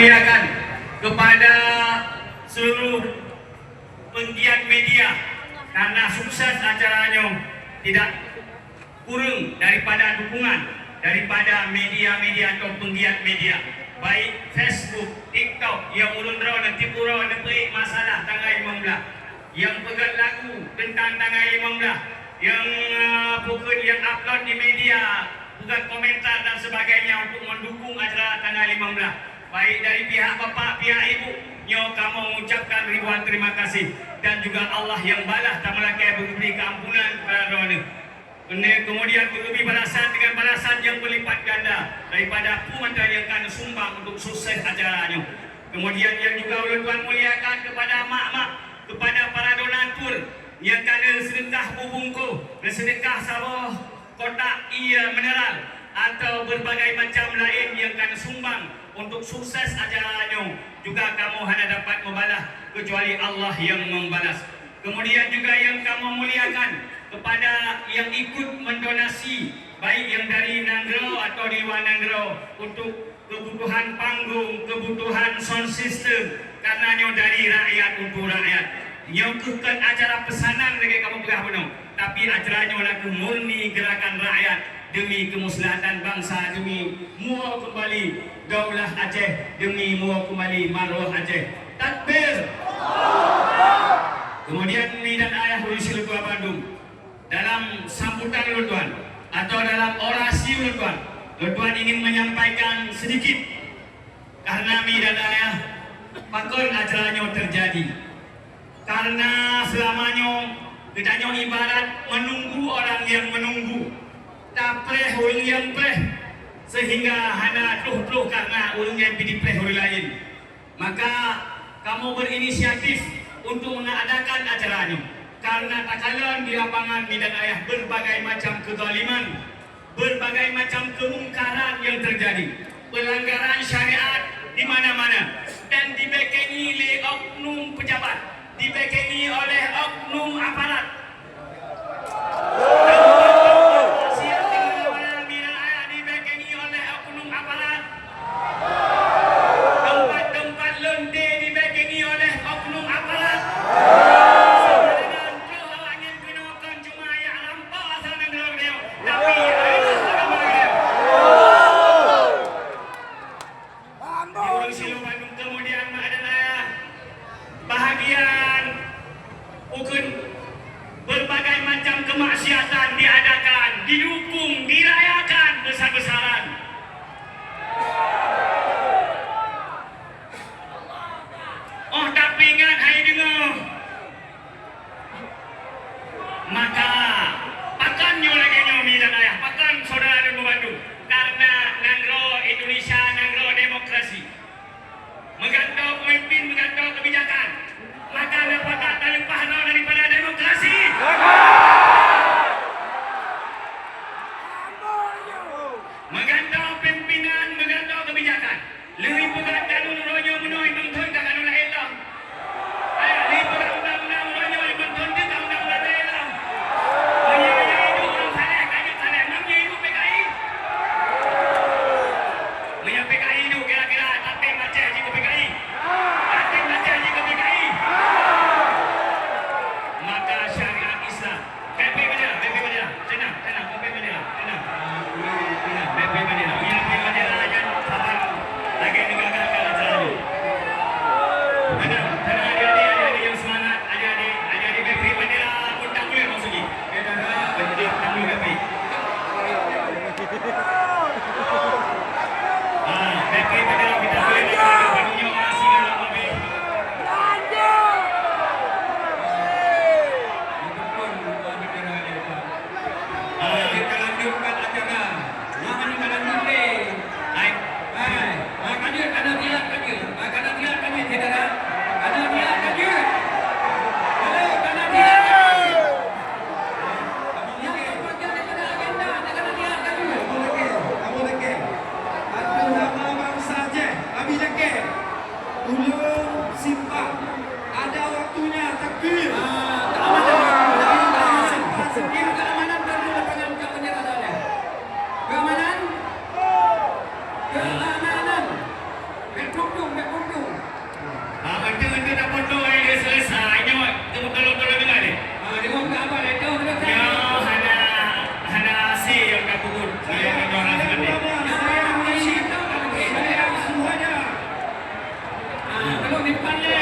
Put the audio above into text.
Muliakan kepada seluruh penggiat media karena sukses acaranya tidak kurang daripada dukungan daripada media-media atau penggiat media, baik Facebook, TikTok yang ulun raw nanti pura nanti masalah tanggal 15, yang pegang lagu tentang tanggal 15, yang pokok yang upload di media, pegang komentar dan sebagainya untuk mendukung acara tanggal 15. Baik dari pihak bapak, pihak ibu, nyo kamu mengucapkan ribuan terima kasih, dan juga Allah yang balas tak melakai memberi keampunan kepada rohani. Kemudian lebih balasan dengan balasan yang berlipat ganda daripada pemantau yang akan sumbang untuk sukses acaranya. Kemudian yang juga ulun tuan muliakan kepada mak-mak, kepada para donatur yang akan sedekah bubungku, sedekah sawah kotak ia mineral atau berbagai macam lain yang akan sumbang untuk sukses acaranya, juga kamu hanya dapat membalas kecuali Allah yang membalas. Kemudian juga yang kamu muliakan kepada yang ikut mendonasi, baik yang dari Nanggro atau di luar Nanggro, untuk kebutuhan panggung, kebutuhan sound system, karenanya dari rakyat untuk rakyat. Nyongkuhkan acara pesanan lagi kamu pegah penuh, tapi acaranya laku murni gerakan rakyat demi kemuslahatan bangsa, demi mua kembali Daulah Aceh, demi mua kembali maruah Aceh. Takbir. Kemudian ini dan ayah Polisi Lutua Bandung dalam sambutan Lutuan atau dalam orasi Lutuan ingin menyampaikan sedikit, karena mi dan ayah pakon acaranya terjadi karena selamanya kita ibarat menunggu orang yang menunggu, tapreh orang yang preh, sehingga hana pluh karena orang yang pilih preh orang lain. Maka kamu berinisiatif untuk mengadakan acaranya, karena tak kalah di lapangan dan ayah berbagai macam kezaliman, berbagai macam kemungkaran yang terjadi, pelanggaran syariat di mana-mana, dan dibekengi oleh oknum pejabat, dibekengi oleh oknum aparat. Berbagai macam kemaksiatan diadakan, didukung, dirayakan besar-besaran. Oh, tapi ingat, hai dengar. Maka pakannya lagi nyomi dan ayah, pakan saudara dan membantu, karena Nanggro Indonesia, Nanggro demokrasi, menggantau pemimpin, menggantau kebijakan, maka dapat tak lepas daripada demokrasi. Menggantau pimpinan, menggantau kebijakan, lebih pegat kanun rojo menoi mengthun ka kanun la elam. Lebih pegat undang-undang rojo mengthun ka undang-undang la elam. Menyaya hidup orang saleh, kajut saleh, namanya hidup PKI. Menyaya PKI itu kira-kira tateng Aceh jika PKI. Tateng Aceh jika PKI. Maka syariat Islam, BP bendera, tenang, BP bendera, tenang. BP bendera, BP bendera aja, sabar, lagi digagalkan acaranya. Tenang, adik-adik yang semangat, adik-adik BP bendera pun tak boleh maksudnya. Bendera tak boleh BP. BP bendera kita boleh nak barunya orang singa nak BP. Kita lanjutkan acara. Jangan lanjut deh. Lanjut, ada tiap lanjut. Ada tiap lanjut, saudara. Ada tiap lanjut. Ada tiap. Yang terbagian daripada agenda, ada tiap lanjut. Kamu lagi. Atas nama bangsa Aceh, kami lagi. Ulun simpan. Ada waktunya takbir. Keamanan dan lapangan keamanan ada. Keamanan. Berkudung depan Le.